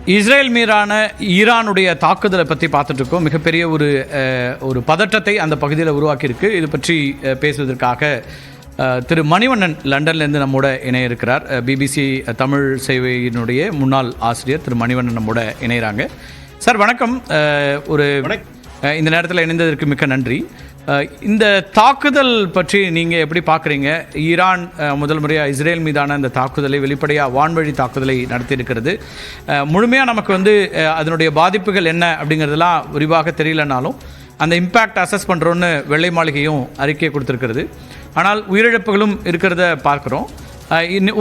Israel மீதான ஈரானுடைய தாக்குதலை பற்றி பார்த்துட்டு இருக்கோம். மிகப்பெரிய ஒரு பதற்றத்தை அந்த பகுதியில் உருவாக்கியிருக்கு. இது பற்றி பேசுவதற்காக திரு மணிவண்ணன் லண்டன்லேருந்து நம்மோட இணைய இருக்கிறார். பிபிசி தமிழ் சேவையினுடைய முன்னாள் ஆசிரியர் திரு மணிவண்ணன் நம்மோட இணைகிறாங்க. சார் வணக்கம். இந்த நேரத்தில் இணைந்ததற்கு மிக்க நன்றி. இந்த தாக்குதல் பற்றி நீங்கள் எப்படி பார்க்குறீங்க? ஈரான் முதல் முறையாக இஸ்ரேல் மீதான இந்த தாக்குதலை வெளிப்படையாக வான்வழி தாக்குதலை நடத்தியிருக்கிறது. முழுமையாக நமக்கு அதனுடைய பாதிப்புகள் என்ன அப்படிங்கிறதெல்லாம் விரிவாக தெரியலனாலும் அந்த இம்பேக்ட் அசஸ் பண்ணுறோன்னு வெள்ளை மாளிகையும் அறிக்கையை கொடுத்துருக்கிறது. ஆனால் உயிரிழப்புகளும் இருக்கிறத பார்க்குறோம்.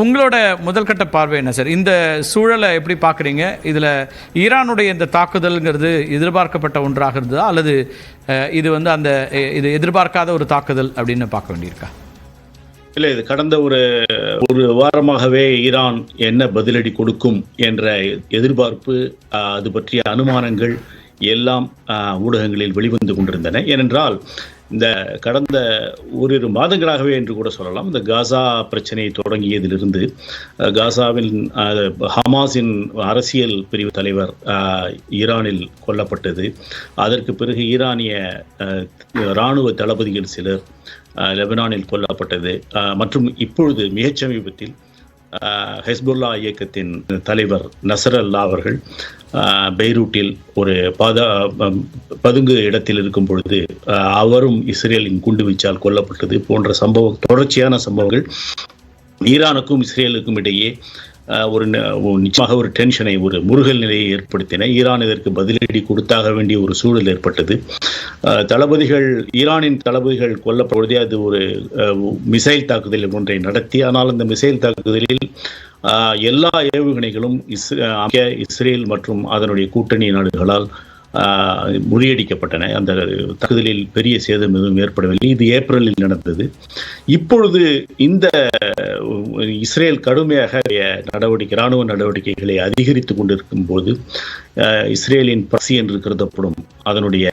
உங்களோட முதல்கட்ட பார்வை என்ன சார்? இந்த சூழலை எப்படி பார்க்குறீங்க? இதில் ஈரானுடைய இந்த தாக்குதல்ங்கிறது எதிர்பார்க்கப்பட்ட ஒன்றாக இருந்ததா, அல்லது இது எதிர்பார்க்காத ஒரு தாக்குதல் அப்படின்னு பார்க்க வேண்டியிருக்கா? இல்லை, இது கடந்த ஒரு வாரமாகவே ஈரான் என்ன பதிலடி கொடுக்கும் என்ற எதிர்பார்ப்பு, அது பற்றிய அனுமானங்கள் எல்லாம் ஊடகங்களில் வெளிவந்து கொண்டிருந்தன. ஏனென்றால் இந்த கடந்த ஓரிரு மாதங்களாகவே என்று கூட சொல்லலாம், இந்த காசா பிரச்சனை தொடங்கியதிலிருந்து காசாவில் ஹமாஸின் அரசியல் பிரிவு தலைவர் ஈரானில் கொல்லப்பட்டது. அதற்கு பிறகு ஈரானிய இராணுவ தளபதிகள் சிலர் லெபனானில் கொல்லப்பட்டது. மற்றும் இப்பொழுது மிகச் சமீபத்தில் ஹெஸ்புல்லா இயக்கத்தின் தலைவர் நசரல்லா அவர்கள் பெய்ரூட்டில் ஒரு பதுங்கு இடத்தில் இருக்கும் பொழுது அவரும் இஸ்ரேலின் குண்டுவீச்சால் கொல்லப்பட்டது போன்ற தொடர்ச்சியான சம்பவங்கள் ஈரானுக்கும் இஸ்ரேலுக்கும் இடையே நிச்சயமாக ஒரு டென்ஷனை, ஒரு முருகல் நிலையை ஏற்படுத்தின. ஈரான் இதற்கு பதிலடி கொடுத்தாக வேண்டிய ஒரு சூழல் ஏற்பட்டது. ஈரானின் தளபதிகள் கொல்லப்படுவதே அது ஒரு மிசைல் தாக்குதல் ஒன்றை நடத்தி, ஆனால் அந்த மிசைல் தாக்குதலில் எல்லா ஏவுகணைகளும் இஸ்ரேல் மற்றும் அதனுடைய கூட்டணி நாடுகளால் முறியடிக்கப்பட்டன. அந்த தாக்குதலில் பெரிய சேதம் எதுவும் ஏற்படவில்லை. இது ஏப்ரலில் நடந்தது. இப்பொழுது இந்த இஸ்ரேல் கடுமையாக இராணுவ நடவடிக்கைகளை அதிகரித்து கொண்டிருக்கும் போது இஸ்ரேலின் பசி என்று கருதப்படும் அதனுடைய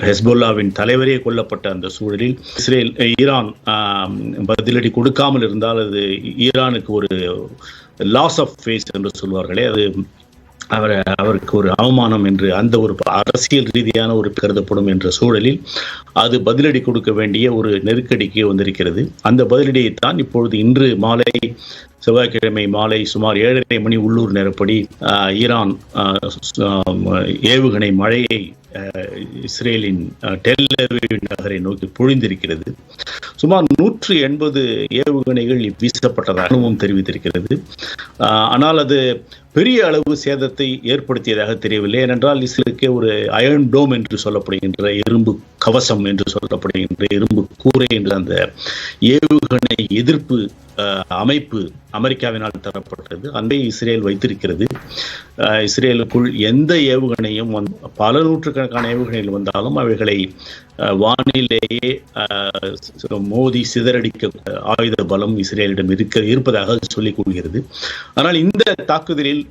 ஹெஸ்புல்லாவின் தலைவரே கொல்லப்பட்ட அந்த சூழலில் ஈரான் பதிலடி கொடுக்காமல் இருந்தால் அது ஈரானுக்கு ஒரு லாஸ் ஆஃப் ஃபேஸ் என்று சொல்வார்களே, அது அவருக்கு ஒரு அவமானம் என்று அந்த ஒரு அரசியல் ரீதியான ஒரு கருதப்படும் என்ற சூழலில் அது பதிலடி கொடுக்க வேண்டிய ஒரு நெருக்கடிக்கு வந்திருக்கிறது. அந்த பதிலடியைத்தான் இப்பொழுது இன்று மாலை, செவ்வாய்க்கிழமை மாலை சுமார் 7:30 மணி உள்ளூர் நேரப்படி ஈரான் ஏவுகணை மழையை இஸ்ரேலின் டெல் அவீவ் நகரை நோக்கி பொழிந்திருக்கிறது. சுமார் 180 ஏவுகணைகள் வீசப்பட்டதாகவும் தெரிவித்திருக்கிறது. ஆனால் அது பெரிய அளவு சேதத்தை ஏற்படுத்தியதாக தெரியவில்லை. ஏனென்றால் இஸ்ரேலுக்கே ஒரு அயர்ன் டோம் என்று சொல்லப்படுகின்ற இரும்பு கவசம் என்று சொல்லப்படுகின்ற இரும்பு கூரை என்ற அந்த ஏவுகணை எதிர்ப்பு அமைப்பு அமெரிக்காவினால் தரப்பட்டது. அங்கே இஸ்ரேல் வைத்திருக்கிறது. இஸ்ரேலுக்குள் எந்த ஏவுகணையும் பல நூற்றுக்கணக்கான ஏவுகணைகள் வந்தாலும் அவைகளை வானிலேயே மோதி சிதறடிக்க ஆயுத பலம் இஸ்ரேலிடம் இருப்பதாக சொல்லிக் கொள்கிறது. ஆனால் இந்த தாக்குதலில்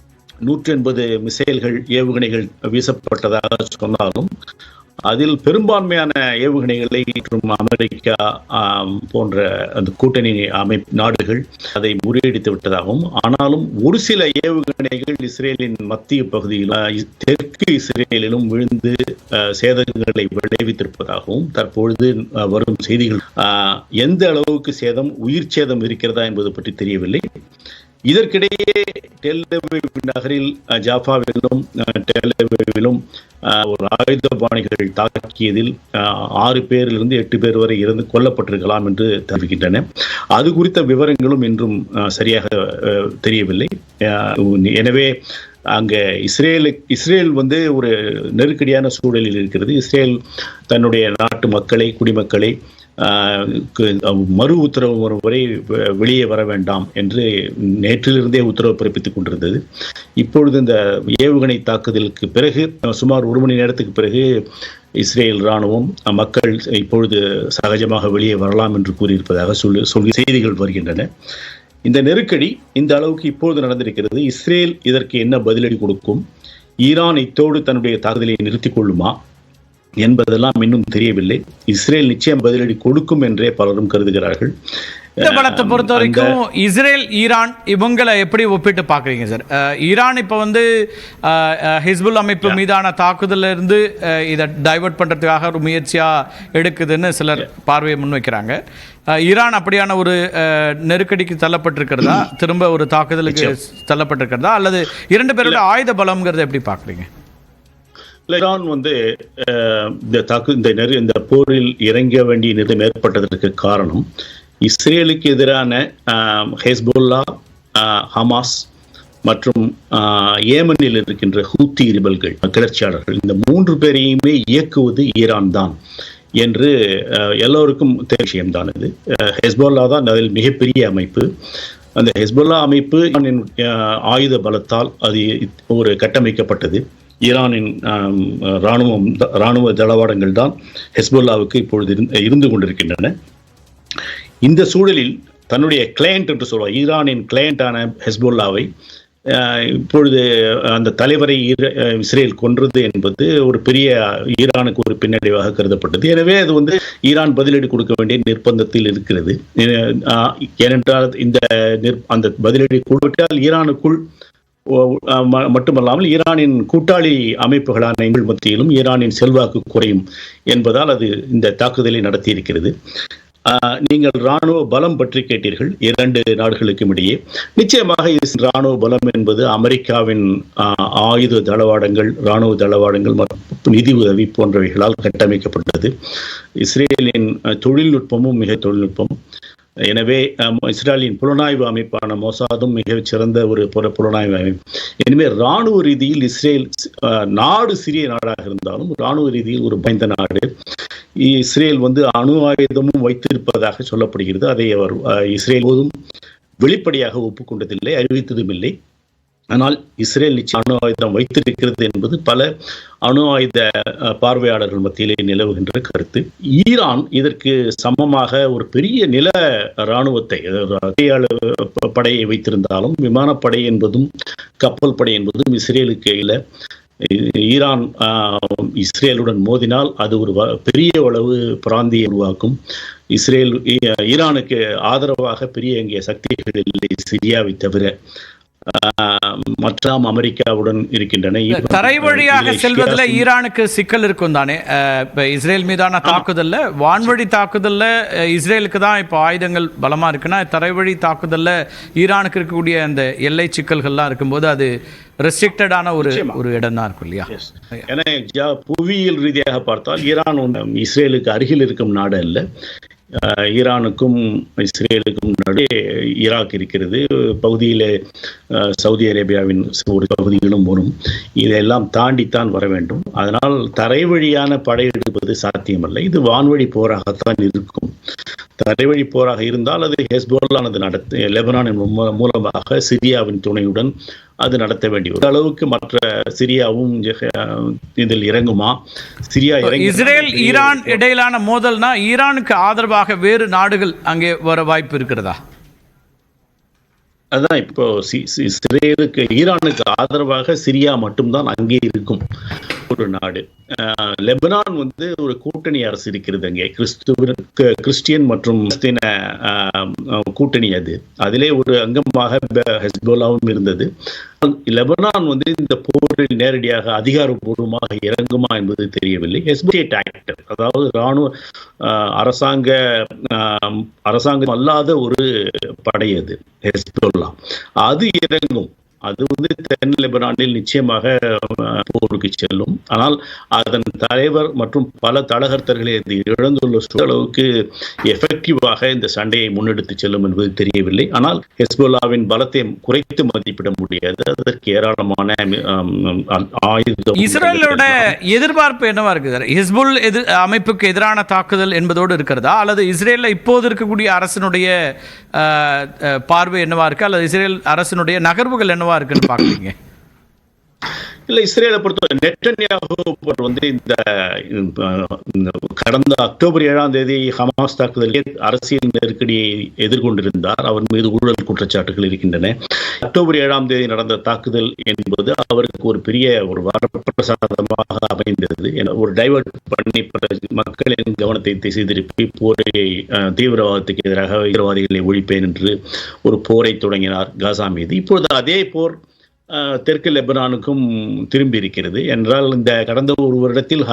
180 மிசைல்கள், ஏவுகணைகள் வீசப்பட்டதாக சொன்னாலும் அதில் பெரும்பான்மையான ஏவுகணைகளை மற்றும் அமெரிக்கா போன்ற அந்த கூட்டணி நாடுகள் அதை முறியடித்து விட்டதாகவும், ஆனாலும் ஒரு சில ஏவுகணைகள் இஸ்ரேலின் மத்திய பகுதியில் தெற்கு இஸ்ரேலிலும் விழுந்து சேதங்களை விளைவித்திருப்பதாகவும் தற்பொழுது வரும் செய்திகள். எந்த அளவுக்கு உயிர் சேதம் இருக்கிறதா என்பது பற்றி தெரியவில்லை. இதற்கிடையே டெல் அவீவ் நகரில் ஜாஃபாவிலும் டெல் அவீவிலும் ஒரு ஆயுதபாணிகள் தாக்கியதில் 6 பேரிலிருந்து 8 பேர் வரை கொல்லப்பட்டிருக்கலாம் என்று தெரிவிக்கின்றன. அது குறித்த விவரங்களும் இன்றும் சரியாக தெரியவில்லை. எனவே அங்கே இஸ்ரேல் ஒரு நெருக்கடியான சூழலில் இருக்கிறது. இஸ்ரேல் தன்னுடைய நாட்டு மக்களை, குடிமக்களை மறு உத்தரவு வரை வெளியே வர வேண்டாம் என்று நேற்றிலிருந்தே உத்தரவு பிறப்பித்துக் கொண்டிருந்தது. இப்பொழுது இந்த ஏவுகணை தாக்குதலுக்கு பிறகு சுமார் 1 மணி நேரத்துக்கு பிறகு இஸ்ரேல் இராணுவம் மக்கள் இப்பொழுது சகஜமாக வெளியே வரலாம் என்று கூறியிருப்பதாக சொல்லி செய்திகள் வருகின்றன. இந்த நெருக்கடி இந்த அளவுக்கு இப்பொழுது நடந்திருக்கிறது. இஸ்ரேல் இதற்கு என்ன பதிலடி கொடுக்கும்? ஈரான் இத்தோடு தன்னுடைய தாக்குதலை நிறுத்திக் கொள்ளுமா என்பதெல்லாம் இன்னும் தெரியவில்லை. இஸ்ரேல் நிச்சயம் பதிலடி கொடுக்கும் என்றே பலரும் கருதுகிறார்கள். இந்த பலத்தை பொறுத்த வரைக்கும் இஸ்ரேல் ஈரான் இவங்களை எப்படி ஒப்பிட்டு பார்க்குறீங்க சார்? ஈரான் இப்போ வந்து ஹிஸ்புல் அமைப்பு மீதான தாக்குதலில் இருந்து இதை டைவர்ட் பண்ணுறதுக்காக ஒரு முயற்சியாக எடுக்குதுன்னு சிலர் பார்வையை முன்வைக்கிறாங்க. ஈரான் அப்படியான ஒரு நெருக்கடிக்கு தள்ளப்பட்டிருக்கிறதா, திரும்ப ஒரு தாக்குதலுக்கு தள்ளப்பட்டிருக்கிறதா, அல்லது இரண்டு பேரோட ஆயுத பலம்ங்கிறத எப்படி பார்க்குறீங்க? ஈரான் வந்து இந்த போரில் இறங்க வேண்டிய நிலை ஏற்பட்டதற்கு காரணம் இஸ்ரேலுக்கு எதிரான ஹெஸ்போல்லா, ஹமாஸ் மற்றும் ஏமனில் இருக்கின்ற ஹூத்தி ரிபல்கள், கிளர்ச்சியாளர்கள், இந்த 3 பேரையுமே இயக்குவது ஈரான் தான் என்று எல்லோருக்கும் தெரிந்த விஷயம்தான். இது ஹெஸ்போல்லா தான் அதில் மிகப்பெரிய அமைப்பு. அந்த ஹெஸ்போல்லா அமைப்பு ஆயுத பலத்தால் அது ஒரு கட்டமைக்கப்பட்டது. ஈரானின் இராணுவ தளவாடங்கள் தான் ஹெஸ்போல்லாவுக்கு இப்பொழுது இருந்து கொண்டிருக்கின்றன. இந்த சூழலில் தன்னுடைய கிளையண்ட் என்று சொல்வார், ஈரானின் கிளையண்டான ஹெஸ்போல்லாவை இப்பொழுது அந்த தலைவரை இஸ்ரேல் கொன்றது என்பது ஒரு பெரிய ஈரானுக்கு ஒரு பின்னடைவாக கருதப்பட்டது. எனவே அது வந்து ஈரான் பதிலடி கொடுக்க வேண்டிய நிர்பந்தத்தில் இருக்கிறது. ஏனென்றால் அந்த பதிலடி கொடுத்தால் ஈரானுக்குள் மட்டுமல்லாமல் ஈரானின் கூட்டாளி அமைப்புகளான எங்கள் மத்தியிலும் ஈரானின் செல்வாக்கு குறையும் என்பதால் அது இந்த தாக்குதலை நடத்தியிருக்கிறது. நீங்கள் இராணுவ பலம் பற்றி கேட்டீர்கள். 2 நாடுகளுக்கும் இடையே நிச்சயமாக இராணுவ பலம் என்பது அமெரிக்காவின் ஆயுத தளவாடங்கள், இராணுவ தளவாடங்கள் மற்றும் நிதி உதவி போன்றவைகளால் கட்டமைக்கப்பட்டது. இஸ்ரேலின் தொழில்நுட்பமும் மிக தொழில்நுட்பம். எனவே இஸ்ரேலின் புலனாய்வு அமைப்பான மொசாதும் மிகச் சிறந்த ஒரு புலனாய்வு அமைப்பு. எனவே இராணுவ ரீதியில் இஸ்ரேல் நாடு சிறிய நாடாக இருந்தாலும் இராணுவ ரீதியில் ஒரு பயந்த நாடு. இஸ்ரேல் வந்து அணு ஆயுதமும் வைத்திருப்பதாக சொல்லப்படுகிறது. அதை அவர் இஸ்ரேல் போதும் வெளிப்படையாக ஒப்புக்கொண்டதில்லை, அறிவித்ததும் இல்லை. ஆனால் இஸ்ரேல் நிச்சயம் அணு ஆயுதம் வைத்திருக்கிறது என்பது பல அணு ஆயுத பார்வையாளர்கள் மத்தியிலே நிலவுகின்ற கருத்து. ஈரான் இதற்கு சமமாக ஒரு பெரிய நில இராணுவத்தை, படையை வைத்திருந்தாலும் விமானப்படை என்பதும் கப்பல் படை என்பதும் இஸ்ரேலுக்கு இல்லை. ஈரான் இஸ்ரேலுடன் மோதினால் அது ஒரு பெரிய அளவு பிராந்தியை உருவாக்கும். ஈரானுக்கு ஆதரவாக பெரிய இங்கே சக்திகள் இல்லை சிரியாவை தவிர. மற்றும் அமெரிக்காவுடன் இருக்கின்றன. தரை வழியாக செல்வதில் ஈரானுக்கு சிக்கல் இருக்கும் தானே? இப்போ இஸ்ரேல் மீதான தாக்குதல்ல, வான்வழி தாக்குதல்ல இஸ்ரேலுக்கு தான் இப்போ ஆயுதங்கள் பலமா இருக்குன்னா, தரைவழி தாக்குதல்ல ஈரானுக்கு இருக்கக்கூடிய அந்த எல்லை சிக்கல்கள்லாம் இருக்கும்போது அது ரெஸ்ட்ரிக்டடான ஒரு இடம் தான் இருக்கும் இல்லையா? ஏன்னா புவியியல் ரீதியாக பார்த்தால் ஈரான் இஸ்ரேலுக்கு அருகில் இருக்கும் நாடு அல்ல. ஈரானுக்கும் இஸ்ரேலுக்கும் நடுவே ஈராக் இருக்கிறது. பகுதியில் சவுதி அரேபியாவின் ஒரு பகுதிகளும் வரும். இதையெல்லாம் தாண்டித்தான் வர வேண்டும். அதனால் தரை வழியான படையெடுப்பது சாத்தியமல்ல. இது வான்வழி போராகத்தான் இருக்கும். தரைவழி போராக இருந்தால் அது ஹெஸ்போல்லானது லெபனானின் மூலமாக சிரியாவின் துணையுடன் அது நடத்த வேண்டிய ஒரு அளவுக்கு மற்ற சிரியாவும் இதில் இறங்குமா? சிரியா இஸ்ரேல் ஈரான் இடையிலான மோதல்னா ஈரானுக்கு ஆதரவாக வேறு நாடுகள் அங்கே வர வாய்ப்பு இருக்கிறதா? அதான் இப்போ இஸ்ரேலுக்கு ஈரானுக்கு ஆதரவாக சிரியா மட்டும்தான் அங்கே இருக்கும் ஒரு நாடு. லெபனான் வந்து ஒரு கூட்டணி அரசு இருக்கிறது அங்கே, கிறிஸ்டியன் மற்றும் கூட்டணி. அதிலே ஒரு அங்கமாக ஹெஸ்போல்லாவும் இருந்தது. லெபனான் வந்து இந்த போரில் நேரடியாக அதிகாரப்பூர்வமாக இறங்குமா என்பது தெரியவில்லை. ஹெஸ்போல்லா ஆக்டர், அதாவது இராணுவ அரசாங்கம் அல்லாத ஒரு படை அது ஹெஸ்போல்லா. அது இறங்கும். அது வந்து தென் லெபனானில் நிச்சயமாக போருக்கு செல்லும். ஆனால் அதன் தலைவர் மற்றும் பல தளகர்த்தர்களை அது இழந்துள்ள அளவுக்கு எஃபெக்டிவாக இந்த சண்டையை முன்னெடுத்து செல்லும் என்பது தெரியவில்லை. ஆனால் ஹெஸ்போல்லாவின் பலத்தை குறைத்து மதிப்பிட முடியாது. அதற்கு ஏராளமான ஆயுதம். இஸ்ரேலோட எதிர்பார்ப்பு என்னவா இருக்கு சார்? ஹிஸ்புல் அமைப்புக்கு எதிரான தாக்குதல் என்பதோடு இருக்கிறதா, அல்லது இஸ்ரேலில் இப்போது இருக்கக்கூடிய அரசினுடைய பார்வை என்னவா இருக்கு, அல்லது இஸ்ரேல் அரசினுடைய நகர்வுகள் என்னவா இருக்குன்னு பார்க்குறீங்க? இல்லை, இஸ்ரேலை பொறுத்த நெட்டன்யாஹூ வந்து இந்த கடந்த அக்டோபர் 7ஆம் தேதி ஹமாஸ் தாக்குதலில் அரசியல் நெருக்கடியை எதிர்கொண்டிருந்தார். அவர் மீது ஊழல் குற்றச்சாட்டுகள் இருக்கின்றன. அக்டோபர் 7ஆம் தேதி நடந்த தாக்குதல் என்பது அவருக்கு ஒரு பெரிய ஒரு வரப்பிரசாதமாக அமைந்தது. ஒரு டைவர்ட் பண்ணி மக்களின் கவனத்தை திசை திருப்பி போரை, தீவிரவாதத்துக்கு எதிராக தீவிரவாதிகளை ஒழிப்பேன் என்று ஒரு போரை தொடங்கினார் காசா மீது. இப்பொழுது அதே போர் தெற்கு லெபனானுக்கும் திரும்பி இருக்கிறது. என்றால் இந்த கடந்த ஒரு வருடத்தில்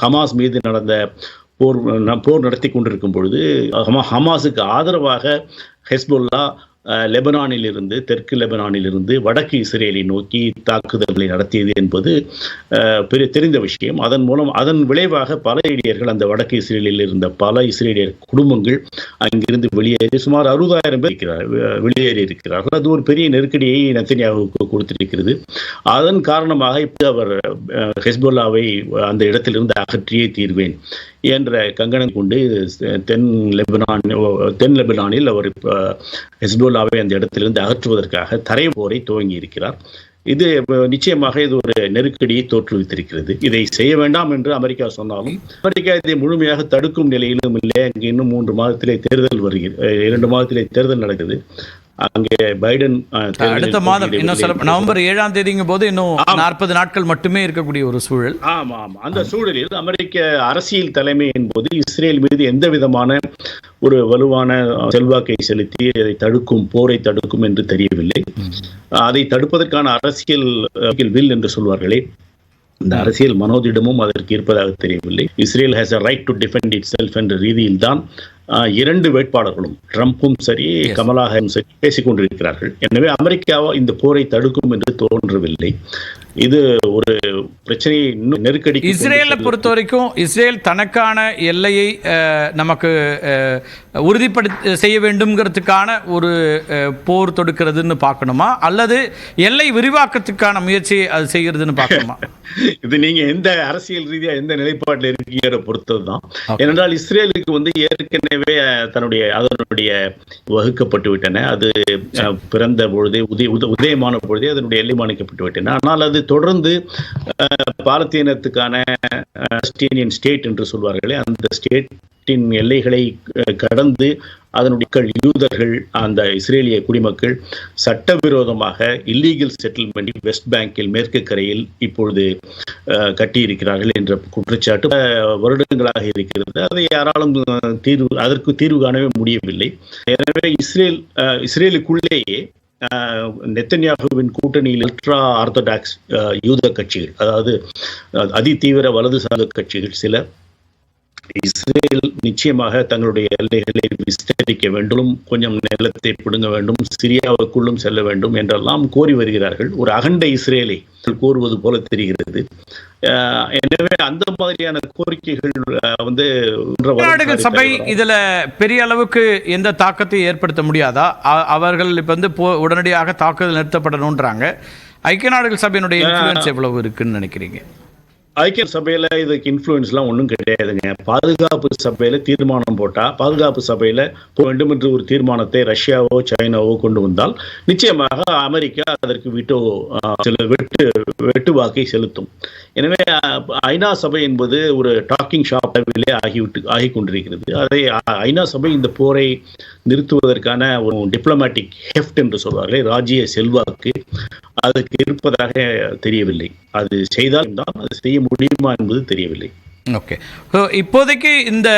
ஹமாஸ் மீது நடந்த போர் நடத்தி கொண்டிருக்கும் பொழுது ஹமாஸுக்கு ஆதரவாக ஹெஸ்புல்லா லெபனானில் இருந்து, தெற்கு லெபனானில் இருந்து வடக்கு இஸ்ரேலை நோக்கி தாக்குதல்களை நடத்தியது என்பது தெரிந்த விஷயம். அதன் விளைவாக பல இஸ்ரேலியர்கள், அந்த வடக்கு இஸ்ரேலில் இருந்த பல இஸ்ரேலியர் குடும்பங்கள் அங்கிருந்து வெளியேறி சுமார் 60,000 பேர் வெளியேறி இருக்கிறார்கள். அது ஒரு பெரிய நெருக்கடியை நெத்தன்யாஹூவுக்கு கொடுத்திருக்கிறது. அதன் காரணமாக இப்போ அவர் ஹெஸ்புல்லாவை அந்த இடத்திலிருந்து அகற்றியே தீர்வேன் என்ற கங்கணம் கொண்டு தென் லெபனானில் அவர் ஹெஸ்புல்லாவை அந்த இடத்திலிருந்து அகற்றுவதற்காக தரை போரை துவங்கி இருக்கிறார். இது நிச்சயமாக இது ஒரு நெருக்கடியை தோற்றுவித்திருக்கிறது. இதை செய்ய வேண்டாம் என்று அமெரிக்கா சொன்னாலும் அமெரிக்கா இதை முழுமையாக தடுக்கும் நிலையிலும் இல்லை. அங்கே இன்னும் 3 மாதத்திலே தேர்தல் வருகிறது, 2 மாதத்திலே தேர்தல் நடக்குது. அங்கே பைடன் அடுத்த மாதம் இன்னும் நவம்பர் 7ஆம் தேதிங்கும் போது இன்னும் 40 நாட்கள் மட்டுமே இருக்கக்கூடிய ஒரு சூழல். ஆமாம், அந்த சூழலில் அமெரிக்க அரசியல் தலைமை என்பது இஸ்ரேல் மீது எந்த விதமான ஒரு வலுவான செல்வாக்கை செலுத்தி அதை தடுக்கும், போரை தடுக்கும் என்று தெரியவில்லை. அதை தடுப்பதற்கான அரசியல் வில் என்று சொல்வார்களே, இந்த அரசியல் மனோதிடமும் அதற்கு இருப்பதாக தெரியவில்லை. Israel has a right to defend it self என்ற ரீதியில் தான் 2 வேட்பாளர்களும் ட்ரம்பும் சரி கமலா ஹாரிஸும் சரி பேசிக் கொண்டிருக்கிறார்கள். எனவே அமெரிக்காவோ இந்த போரை தடுக்கும் என்று தோன்றவில்லை. இது ஒரு பிரச்சனையை இன்னும் நெருக்கடி. இஸ்ரேலை பொறுத்த வரைக்கும் இஸ்ரேல் தனக்கான எல்லையை நமக்கு உறுதிப்படுத்த செய்ய வேண்டும்ங்கிறதுக்கான ஒரு போர் தொடுக்கிறதுன்னு பார்க்கணுமா, அல்லது எல்லை விரிவாக்கத்துக்கான முயற்சியை அது செய்கிறதுன்னு பார்க்கணுமா? இது நீங்க எந்த அரசியல் ரீதியா எந்த நிலைப்பாட்டில் இருக்கீங்கிற பொறுத்தது தான். ஏனென்றால் இஸ்ரேலுக்கு வந்து ஏற்கனவே அதனுடைய வகுக்கப்பட்டு விட்டன. அது பிறந்த பொழுதே உதயமான பொழுதே அதனுடைய எல்லை மாணிக்கப்பட்டு விட்டன. ஆனால் அது தொடர்ந்து பாலஸ்தீனத்துக்கான பாலஸ்தீனியன் ஸ்டேட் என்று சொல்வார்களே, அந்த ஸ்டேட்டின் எல்லைகளை கடந்து அதனுடைய யூதர்கள், அந்த இஸ்ரேலிய குடிமக்கள் சட்டவிரோதமாக இல்லீகல் செட்டில்மெண்ட் வெஸ்ட் பேங்கில் மேற்கு கரையில் இப்பொழுது கட்டியிருக்கிறார்கள் என்ற குற்றச்சாட்டு வருடங்களாக இருக்கிறது. அதை யாராலும் அதற்கு தீர்வு காணவே முடியவில்லை. எனவே இஸ்ரேலுக்குள்ளேயே நெத்தன்யாஹூவின் கூட்டணியில் அல்ட்ரா ஆர்த்தடாக்ஸ் யூத கட்சிகள், அதாவது அதிதீவிர வலது சார்ந்த கட்சிகள் சில இஸ்ரேல் நிச்சயமாக தங்களுடைய எல்லைகளை விஸ்தரிக்க வேண்டும், கொஞ்சம் நிலத்தை பிடுங்க வேண்டும், சிரியாவுக்குள்ளும் செல்ல வேண்டும் என்றெல்லாம் கோரி வருகிறார்கள். ஒரு அகண்ட இஸ்ரேலை கோருவது போல தெரிகிறது. எனவே அந்த மாதிரியான கோரிக்கைகள் வந்து நாடுகள் சபை இதுல பெரிய அளவுக்கு எந்த தாக்கத்தை ஏற்படுத்த முடியாதா? அவர்கள் இப்ப வந்து உடனடியாக தாக்குதல் நிறுத்தப்படணும்ன்றாங்க. ஐக்கிய நாடுகள் சபையினுடைய இன்ஃப்ளூயன்ஸ் எவ்வளவு இருக்குன்னு நினைக்கிறீங்க? ஐக்கிய சபையில இதுக்கு இன்ஃப்ளூயன்ஸ்லாம் ஒன்றும் கிடையாதுங்க. பாதுகாப்பு சபையில தீர்மானம் போட்டா, பாதுகாப்பு சபையில போக வேண்டும் என்று ஒரு தீர்மானத்தை ரஷ்யாவோ சைனாவோ கொண்டு வந்தால் நிச்சயமாக அமெரிக்கா அதற்கு வெட்டு வாக்கை செலுத்தும். எனவே ஐநா சபை என்பது ஒரு டாக்கிங் ஷாப் அளவிலே ஆகி கொண்டிருக்கிறது. அதை ஐநா சபை இந்த போரை நிறுத்துவதற்கான ஒரு டிப்ளமேட்டிக் ஹெஃப்ட் என்று சொல்வார்களே, ராஜ்ய செல்வாக்கு அதுக்கு இருப்பதாக தெரியவில்லை. அது செய்தால் தான் அது செய்ய முடியுமா என்பது தெரியவில்லை. ஓகே, இப்போதைக்கு இந்த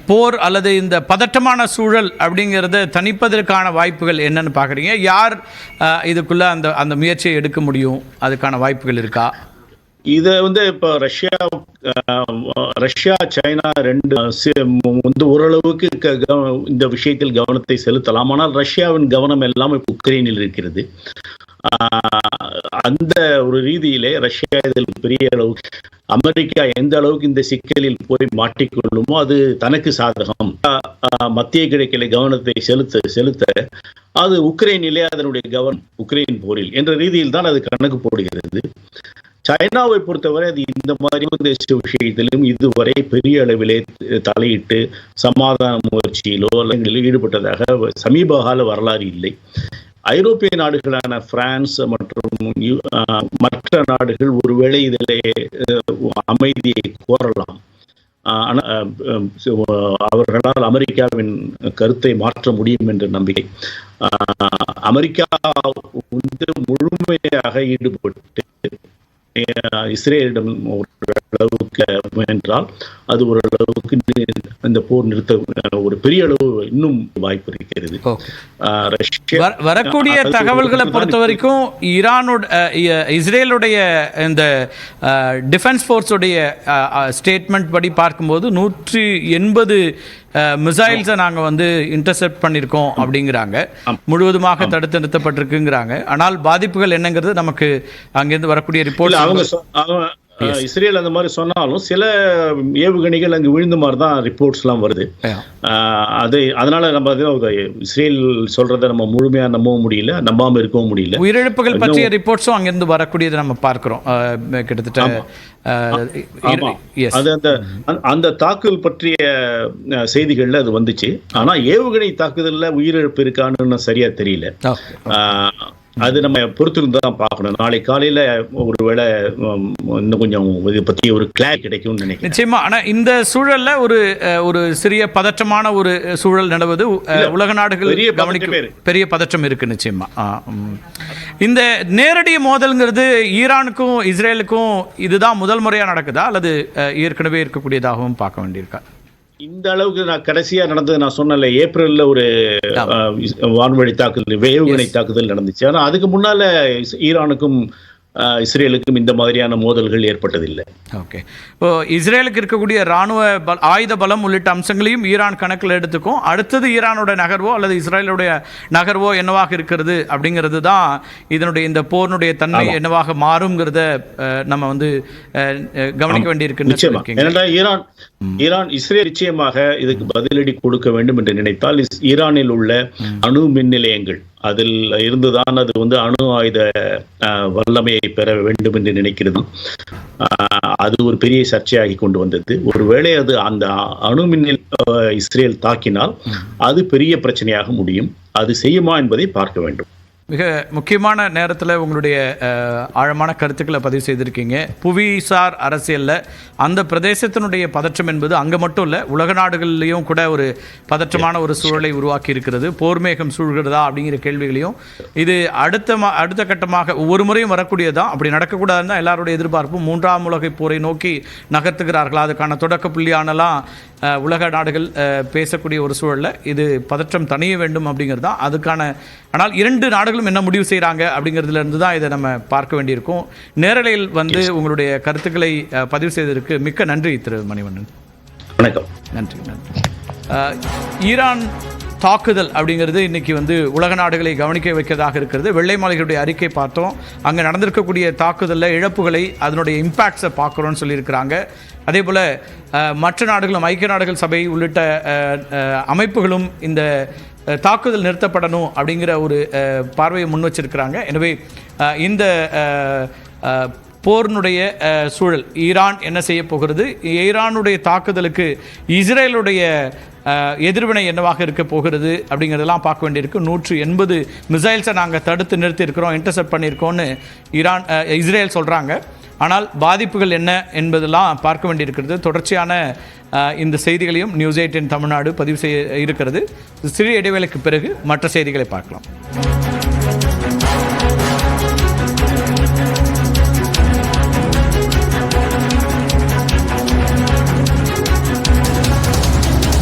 போர் அல்லது இந்த பதட்டமான சூழல் அப்படிங்கிறத தணிப்பதற்கான வாய்ப்புகள் என்னன்னு பார்க்குறீங்க? யார் இதுக்குள்ள அந்த முயற்சியை எடுக்க முடியும்? அதுக்கான வாய்ப்புகள் இருக்கா? இதை வந்து இப்போ ரஷ்யா சைனா ரெண்டு வந்து ஓரளவுக்கு இந்த விஷயத்தில் கவனத்தை செலுத்தலாம். ஆனால் ரஷ்யாவின் கவனம் எல்லாம் இப்போ உக்ரைனில் இருக்கிறது. அந்த ஒரு ரீதியிலே ரஷ்யா இதில் பெரிய அளவுக்கு, அமெரிக்கா எந்த அளவுக்கு இந்த சிக்கலில் போய் மாட்டிக்கொள்ளுமோ அது தனக்கு சாதகம். மத்திய கிழக்கிலே கவனத்தை செலுத்த அது உக்ரைனிலே அதனுடைய கவனம் உக்ரைன் போரில் என்ற ரீதியில் தான் அது கணக்கு போடுகிறது. சைனாவை பொறுத்தவரை அது இந்த மாதிரி தேசிய விஷயத்திலும் இதுவரை பெரிய அளவிலே தலையிட்டு சமாதான முயற்சியிலோ ஈடுபட்டதாக சமீப கால வரலாறு இல்லை. ஐரோப்பிய நாடுகளான பிரான்ஸ் மற்றும் மற்ற நாடுகள் ஒருவேளை இதிலே அமைதியை கோரலாம். அவர்களால் அமெரிக்காவின் கருத்தை மாற்ற முடியும் என்ற நம்பிக்கை. அமெரிக்கா முழுமையாக ஈடுபட்டு இஸ்ரேலிடம் ஓரளவுக்கு முயன்றால் அது ஓரளவுக்கு இந்த போர் நிறுத்த ஒரு பெரிய அளவு இன்னும் வாய்ப்பு இருக்கிறது. வரக்கூடிய தகவல்களை பொறுத்த வரைக்கும் இஸ்ரேலுடைய இந்த டிஃபென்ஸ் ஃபோர்ஸுடைய ஸ்டேட்மெண்ட் படி பார்க்கும்போது 180 மிசைல்ஸை நாங்கள் இன்டர்செப்ட் பண்ணியிருக்கோம் அப்படிங்கிறாங்க. முழுவதுமாக தடுத்து நிறுத்தப்பட்டிருக்குங்கிறாங்க. ஆனால் பாதிப்புகள் என்னங்கிறது நமக்கு அங்கேருந்து வரக்கூடிய ரிப்போர்ட் இஸ்ரேல் அந்த மாதிரி சொன்னாலும் சில ஏவுகணைகள் அங்கு விழுந்த மாதிரி தான் ரிப்போர்ட்ஸ்லாம் வருது. அதனால நம்ம இஸ்ரேல் சொல்றதை நம்ம முழுமையாக நம்பவும் முடியல, நம்பாமல் இருக்கவும் முடியல. உயிரிழப்புகள் பற்றிய ரிப்போர்ட்ஸும் அங்கிருந்து வரக்கூடியதை நம்ம பார்க்கிறோம். கிட்டத்தட்ட அது அந்த தாக்குதல் பற்றிய செய்திகள்ல அது வந்துச்சு. ஆனா ஏவுகணை தாக்குதல்ல உயிரிழப்பு இருக்கான்னு சரியா தெரியல. அது நம்ம பொறுத்திருந்து தான் பார்க்கணும். நாளை காலையில ஒருவேளை இன்னும் கொஞ்சம் இதை பத்தி ஒரு கிளாரிட்டி கிடைக்கும்னு நினைக்கிறேன். நிச்சயமா. ஆனா இந்த சூழல்ல ஒரு சிறிய பதற்றமான ஒரு சூழல் நிலவுது. உலக நாடுகள் பெரிய பதற்றம் இருக்கு. நிச்சயமா இந்த நேரடி மோதல்ங்கிறது ஈரானுக்கும் இஸ்ரேலுக்கும் இதுதான் முதல் முறையா நடக்குதா அல்லது ஏற்கனவே இருக்கக்கூடியதாகவும் பார்க்க வேண்டியிருக்கா? இந்த அளவுக்கு நான் கடைசியா நடந்தது நான் சொன்னல, ஏப்ரல்ல ஒரு வான்வழி தாக்குதல், ஏவுகணை தாக்குதல் நடந்துச்சு. ஆனா அதுக்கு முன்னால ஈரானுக்கும் இஸ்ரேலுக்கும் இந்த மாதிரியான மோதல்கள் ஏற்பட்டதில்லை. ஓகே. இப்போ இஸ்ரேலுக்கு இருக்கக்கூடிய இராணுவ ஆயுத பலம் உள்ளிட்ட அம்சங்களையும் ஈரான் கணக்கில் எடுத்துக்கும். அடுத்தது ஈரானோட நகர்வோ அல்லது இஸ்ரேலுடைய நகர்வோ என்னவாக இருக்கிறது அப்படிங்கிறது தான் இதனுடைய இந்த போரினுடைய தன்மை என்னவாக மாறுங்கிறத நம்ம கவனிக்க வேண்டியிருக்கு. ஈரான் இஸ்ரேல் நிச்சயமாக இதுக்கு பதிலடி கொடுக்க வேண்டும் என்று நினைத்தால் ஈரானில் உள்ள அணு மின் நிலையங்கள் அதில் இருந்துதான் அது அணு ஆயுத வல்லமையை பெற வேண்டும் என்று நினைக்கிறது. அது ஒரு பெரிய சர்ச்சையாகி கொண்டு வந்தது. ஒருவேளை அது அந்த அணு மின்னில் இஸ்ரேல் தாக்கினால் அது பெரிய பிரச்சனையாக முடியும். அது செய்யுமா என்பதை பார்க்க வேண்டும். மிக முக்கியமான நேரத்தில் உங்களுடைய ஆழமான கருத்துக்களை பதிவு செய்திருக்கீங்க. புவிசார் அரசியலில் அந்த பிரதேசத்தினுடைய பதற்றம் என்பது அங்கே மட்டும் இல்லை, உலக நாடுகள்லேயும் கூட ஒரு பதற்றமான ஒரு சூழலை உருவாக்கி இருக்கிறது. போர்மேகம் சூழ்கிறதா அப்படிங்கிற கேள்விகளையும் இது அடுத்த கட்டமாக ஒவ்வொரு முறையும் வரக்கூடியதான். அப்படி நடக்கக்கூடாதுன்னு தான் எல்லாருடைய எதிர்பார்ப்பும். 3ஆம் உலகை போரை நோக்கி நகர்த்துகிறார்களா, அதுக்கான தொடக்க புள்ளியானலாம் உலக நாடுகள் பேசக்கூடிய ஒரு சூழலில் இது பதற்றம் தணிய வேண்டும் அப்படிங்கிறது தான் அதுக்கான. ஆனால் 2 நாடுகளும் என்ன முடிவு செய்கிறாங்க அப்படிங்கிறதுல இருந்து தான் இதை நம்ம பார்க்க வேண்டியிருக்கும். நேரலையில் உங்களுடைய கருத்துக்களை பதிவு செய்ததற்கு மிக்க நன்றி திரு மணிவண்ணன். வணக்கம். நன்றி. ஈரான் தாக்குதல் அப்படிங்கிறது இன்றைக்கி உலக நாடுகளை கவனிக்க வைக்கிறதாக இருக்கிறது. வெள்ளை மாளிகையுடைய அறிக்கை பார்த்தோம். அங்கே நடந்திருக்கக்கூடிய தாக்குதலில் இழப்புகளை, அதனுடைய இம்பேக்ட்ஸை பார்க்குறோன்னு சொல்லியிருக்கிறாங்க. அதே போல் மற்ற நாடுகளும், ஐக்கிய நாடுகள் சபை உள்ளிட்ட அமைப்புகளும் இந்த தாக்குதல் நிறுத்தப்படணும் அப்படிங்கிற ஒரு பார்வையை முன் வச்சிருக்கிறாங்க. எனவே இந்த போரினுடைய சூழல், ஈரான் என்ன செய்ய போகிறது, ஈரானுடைய தாக்குதலுக்கு இஸ்ரேலுடைய எதிர்வினை என்னவாக இருக்க போகிறது அப்படிங்கிறதெல்லாம் பார்க்க வேண்டியிருக்கு. 180 மிசைல்ஸை நாங்கள் தடுத்து நிறுத்தியிருக்கிறோம், இன்டர்செப்ட் பண்ணியிருக்கோன்னு இஸ்ரேல் சொல்கிறாங்க. ஆனால் பாதிப்புகள் என்ன என்பதெல்லாம் பார்க்க வேண்டியிருக்கிறது. தொடர்ச்சியான இந்த செய்திகளையும் News 8 தமிழ்நாடு பதிவு செய்ய இருக்கிறது. சிறிய இடைவேளைக்கு பிறகு மற்ற செய்திகளை பார்க்கலாம்.